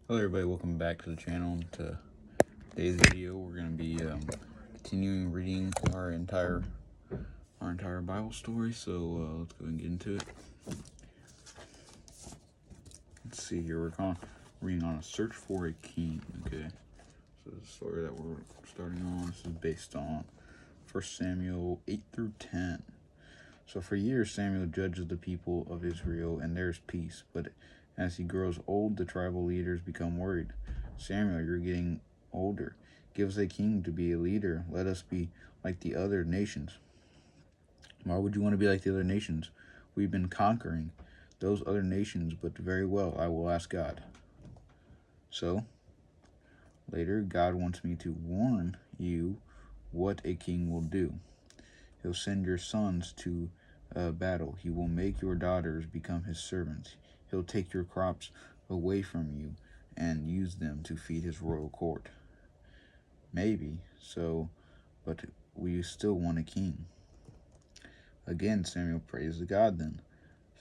Hello everybody, welcome back to the channel. To today's video, we're going to be continuing reading our entire Bible story. So let's go and get into it. Let's see here. We're reading on a search for a king. Okay, so the story that we're starting on, this is based on 1 Samuel 8 through 10. So for years Samuel judges the people of Israel, and there's peace. But as he grows old, the tribal leaders become worried. Samuel, you're getting older. Give us a king to be a leader. Let us be like the other nations. Why would you want to be like the other nations? We've been conquering those other nations, but very well, I will ask God. So, later, God wants me to warn you what a king will do. He'll send your sons to battle. He will make your daughters become his servants. He'll take your crops away from you and use them to feed his royal court. Maybe so, but we still want a king. Again, Samuel prays to God then.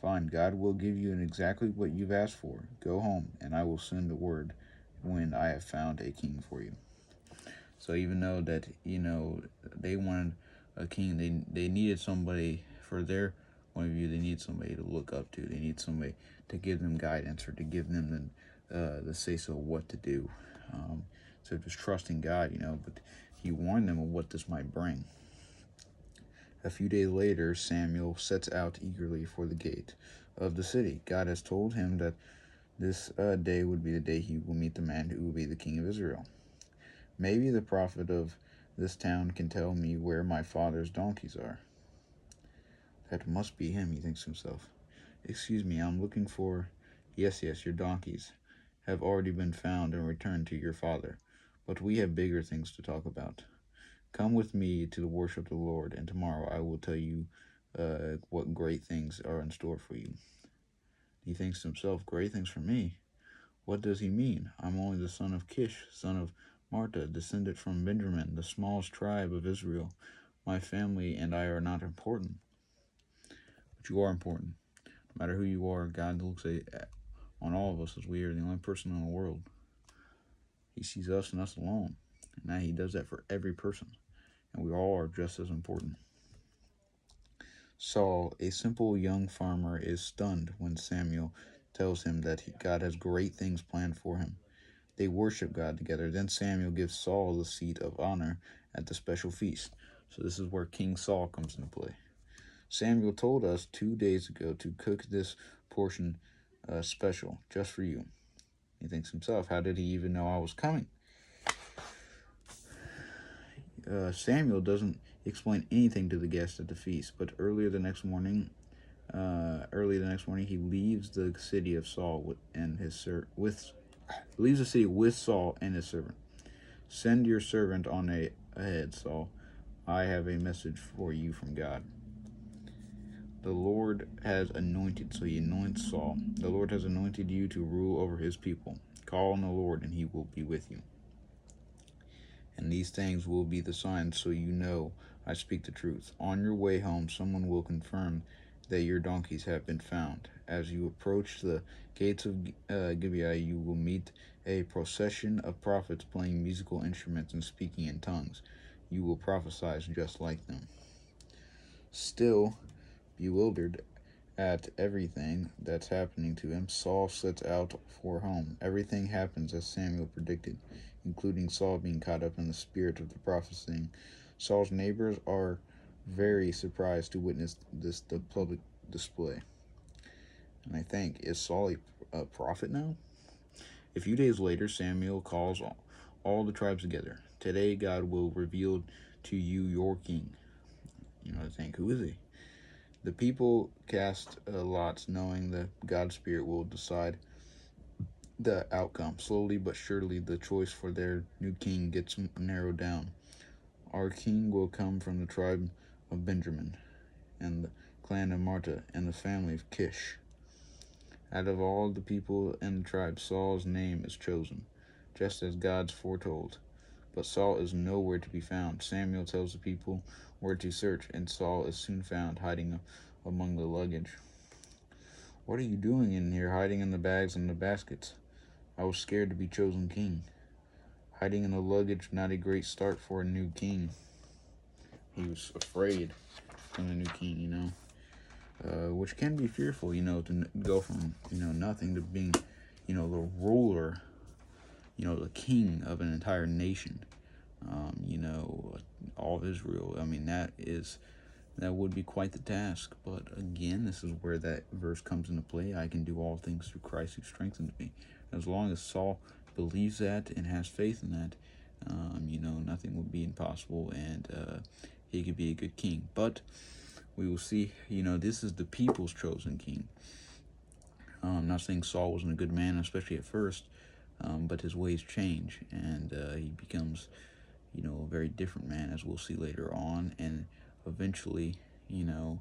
Fine, God will give you exactly what you've asked for. Go home, and I will send a word when I have found a king for you. So even though that, they wanted a king, they needed somebody for their point of view. They need somebody to look up to. They need somebody to give them guidance or to give them the say-so of what to do. So just trusting God, but he warned them of what this might bring. A few days later, Samuel sets out eagerly for the gate of the city. God has told him that this day would be the day he will meet the man who will be the king of Israel. Maybe the prophet of this town can tell me where my father's donkeys are. That must be him, he thinks to himself. Excuse me, I'm looking for... Yes, your donkeys have already been found and returned to your father, but we have bigger things to talk about. Come with me to the worship of the Lord, and tomorrow I will tell you what great things are in store for you. He thinks to himself, great things for me? What does he mean? I'm only the son of Kish, son of Martha, descended from Benjamin, the smallest tribe of Israel. My family and I are not important. But you are important. No matter who you are, God looks on all of us as we are the only person in the world. He sees us and us alone. And now he does that for every person. And we all are just as important. Saul, a simple young farmer, is stunned when Samuel tells him that God has great things planned for him. They worship God together. Then Samuel gives Saul the seat of honor at the special feast. So this is where King Saul comes into play. Samuel told us 2 days ago to cook this portion special, just for you. He thinks himself, how did he even know I was coming? Samuel doesn't explain anything to the guests at the feast, but early the next morning, he leaves the city of Saul leaves the city with Saul and his servant. Send your servant on ahead, Saul. I have a message for you from God. The Lord has anointed, so he anoints Saul. The Lord has anointed you to rule over his people. Call on the Lord, and he will be with you. And these things will be the signs, so you know I speak the truth. On your way home, someone will confirm that your donkeys have been found. As you approach the gates of Gibeah, you will meet a procession of prophets playing musical instruments and speaking in tongues. You will prophesy just like them. Still bewildered at everything that's happening to him, Saul sets out for home. Everything happens as Samuel predicted, including Saul being caught up in the spirit of the prophesying. Saul's neighbors are very surprised to witness the public display. And I think, is Saul a prophet now? A few days later, Samuel calls all the tribes together. Today, God will reveal to you your king. I think, who is he? The people cast lots, knowing that God's Spirit will decide the outcome. Slowly but surely, the choice for their new king gets narrowed down. Our king will come from the tribe of Benjamin, and the clan of Martha, and the family of Kish. Out of all the people in the tribe, Saul's name is chosen, just as God's foretold. But Saul is nowhere to be found. Samuel tells the people where to search, and Saul is soon found hiding among the luggage. What are you doing in here, hiding in the bags and the baskets? I was scared to be chosen king. Hiding in the luggage, not a great start for a new king. He was afraid from the new king, which can be fearful, to go from, nothing to being, the ruler, the king of an entire nation, all of Israel. I mean, that would be quite the task. But again, this is where that verse comes into play. I can do all things through Christ who strengthens me. As long as Saul believes that and has faith in that, nothing would be impossible, and he could be a good king. But we will see, this is the people's chosen king. I'm not saying Saul wasn't a good man, especially at first, but his ways change, and he becomes, a very different man, as we'll see later on, and eventually, we'll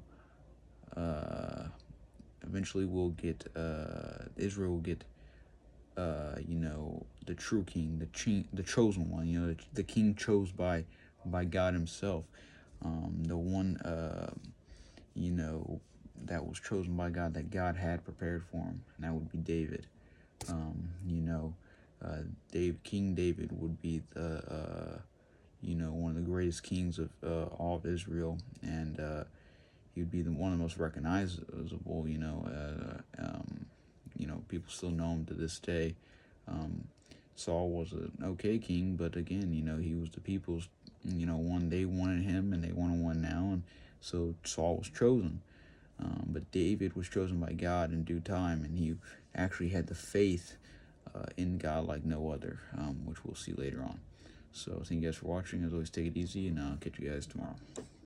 get, Israel will get, the true king, the chosen one, the king chose by God himself, the one, that was chosen by God, that God had prepared for him, and that would be David. King David would be the, one of the greatest kings of all of Israel, and he would be one of the most recognizable. People still know him to this day. Saul was an okay king, but again, he was the people's, one. They wanted him, and they wanted one now, and so Saul was chosen. But David was chosen by God in due time, and he actually had the faith in God like no other, which we'll see later on. So thank you guys for watching. As always, take it easy, and I'll catch you guys tomorrow.